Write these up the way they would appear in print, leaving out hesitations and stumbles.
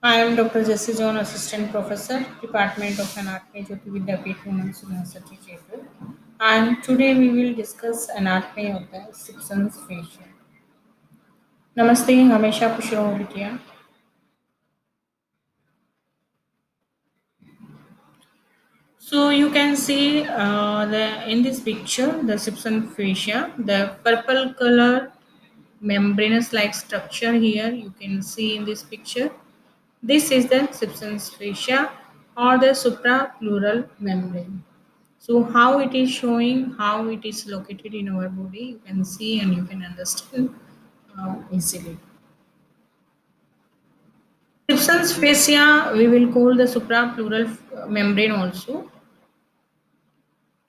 I am Dr. Jesse John, Assistant Professor, Department of Anatomy, Jyoti Vidyapeeth Women's University, Jaipur. And today we will discuss anatomy of the Simpson's fascia. नमस्ते हमेशा खुश रहो बिटिया. So you can see the in this picture the Simpson fascia, the purple color membranous like structure here you can see in this picture. This is the Simpson's fascia or the suprapleural membrane. So how it is showing, how it is located in our body, you can see and you can understand easily. Simpson's fascia we will call the suprapleural membrane also.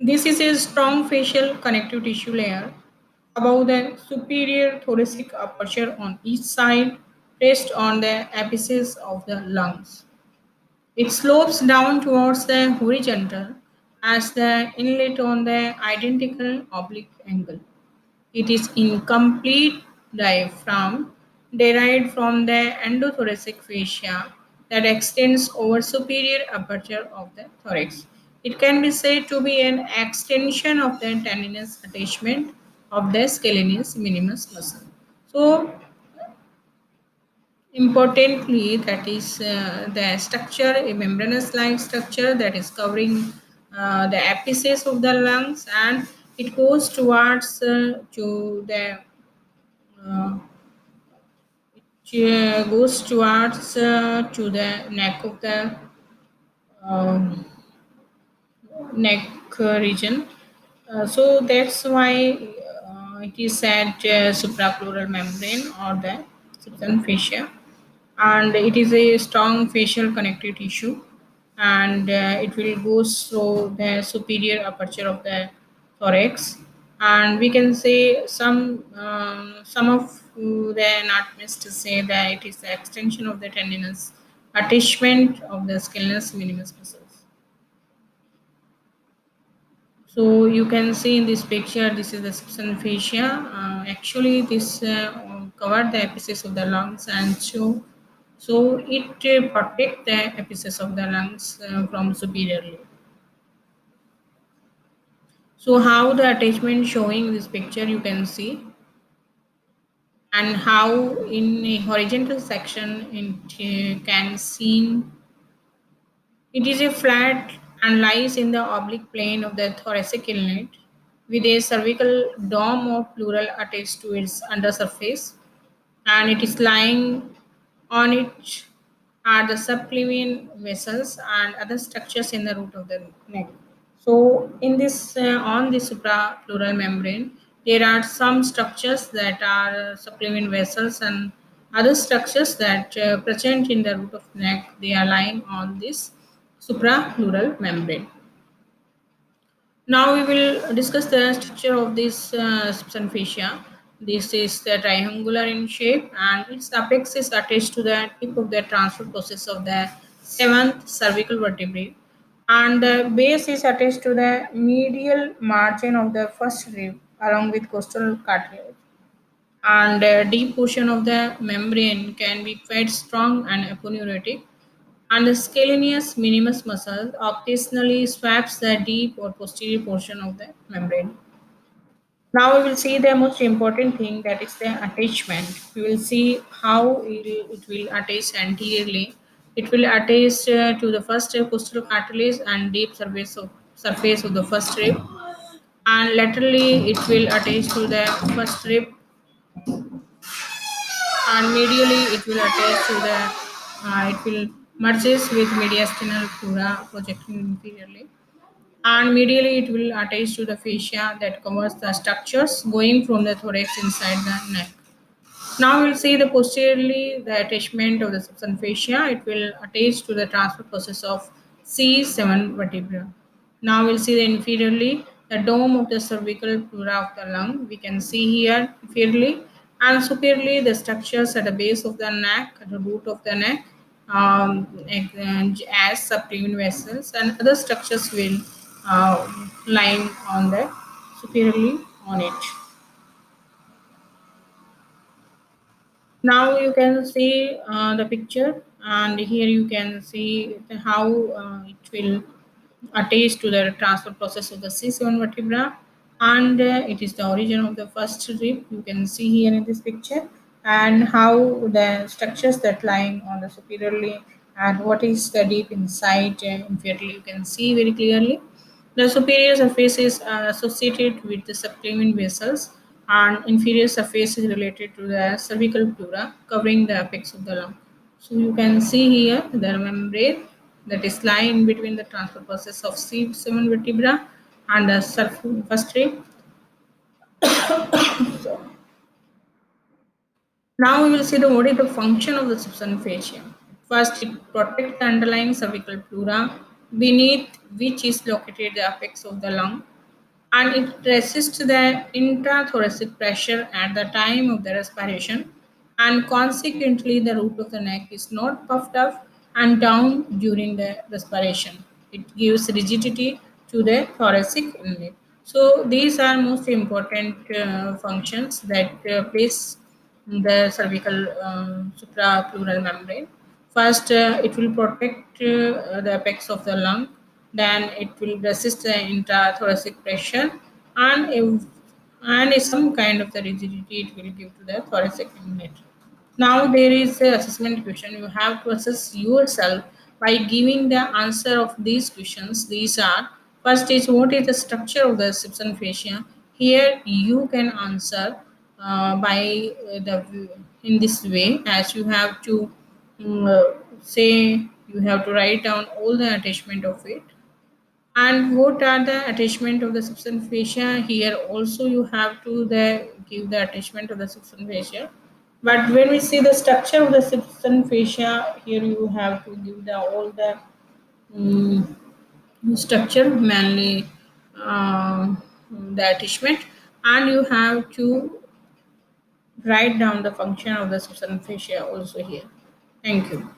This is a strong facial connective tissue layer above the superior thoracic aperture on each side, placed on the apices of the lungs. It slopes down towards the horizontal as the inlet on the identical oblique angle. It is incomplete diaphragm derived from the endothoracic fascia that extends over superior aperture of the thorax. It can be said to be an extension of the tendinous attachment of the scalenus minimus muscle. So importantly, that is the structure, a membranous-like structure that is covering the apices of the lungs, and it goes towards to the uh, goes towards to the neck of the um, neck region. So that's why it is said suprapleural membrane or the substance fascia, and it is a strong facial connective tissue, and it will go through the superior aperture of the thorax, and we can say some of the anatomists say that it is the extension of the tendinous attachment of the scalenus minimus muscles. So you can see in this picture, this is the Simpson fascia. Actually, this covered the apices of the lungs, and so it protect the apices of the lungs from superiorly. So how the attachment showing this picture you can see, and how in a horizontal section it can seen. It is a flat and lies in the oblique plane of the thoracic inlet with a cervical dome of pleural attached to its undersurface, and it is lying on it are the subclavian vessels and other structures in the root of the neck. So, in this on the suprapleural membrane, there are some structures that are subclavian vessels and other structures that present in the root of the neck. They are lying on this suprapleural membrane. Now we will discuss the structure of this substance fascia. This is the triangular in shape, and its apex is attached to the tip of the transfer process of the seventh cervical vertebrae, and the base is attached to the medial margin of the first rib along with costal cartilage. And deep portion of the membrane can be quite strong and aponeurotic, and the scalenus minimus muscle occasionally swaps the deep or posterior portion of the membrane. Now we will see the most important thing, that is the attachment. We will see how it will attach anteriorly. It will attach to the first costal cartilage and deep surface of the first rib, and laterally it will attach to the first rib, and medially it will attach to the it will merges with mediastinal pleura projecting inferiorly, and medially it will attach to the fascia that covers the structures going from the thorax inside the neck. Now we'll see the posteriorly the attachment of the substance fascia. It will attach to the transfer process of C7 vertebra. Now we'll see the inferiorly the dome of the cervical pleura of the lung. We can see here inferiorly, and superiorly the structures at the base of the neck, at the root of the neck, as subclavian vessels, and other structures will lying on the superiorly on it. Now you can see the picture, and here you can see how it will attached to the transfer process of the C7 vertebra, and it is the origin of the first rib. You can see here in this picture, and how the structures that lying on the superiorly and what is the deep inside inferiorly you can see very clearly. The superior surface is associated with the subclavian vessels, and inferior surface is related to the cervical pleura covering the apex of the lung. So you can see here the membrane that is lying in between the transfer process of C7 vertebra and the first rib. Now we will see the what is the function of the substance fascia. First, it protects the underlying cervical pleura beneath which is located the apex of the lung, and it resists the intrathoracic pressure at the time of the respiration, and consequently the root of the neck is not puffed up and down during the respiration. It gives rigidity to the thoracic inlet. So these are most important functions that plays the cervical suprapleural membrane. First, it will protect the apex of the lung, then it will resist the intrathoracic pressure, and some kind of the rigidity it will give to the thoracic inlet. Now there is a assessment question. You have to assess yourself by giving the answer of these questions. These are, first is what is the structure of the substance fascia. Here you can answer by the in this way, as you have to say you have to write down all the attachment of it, and what are the attachment of the substance fascia. Here also you have to give the attachment of the substance fascia, but when we see the structure of the substance fascia, here you have to give the all the um, structure mainly the attachment, and you have to write down the function of the substance fascia also here. Thank you.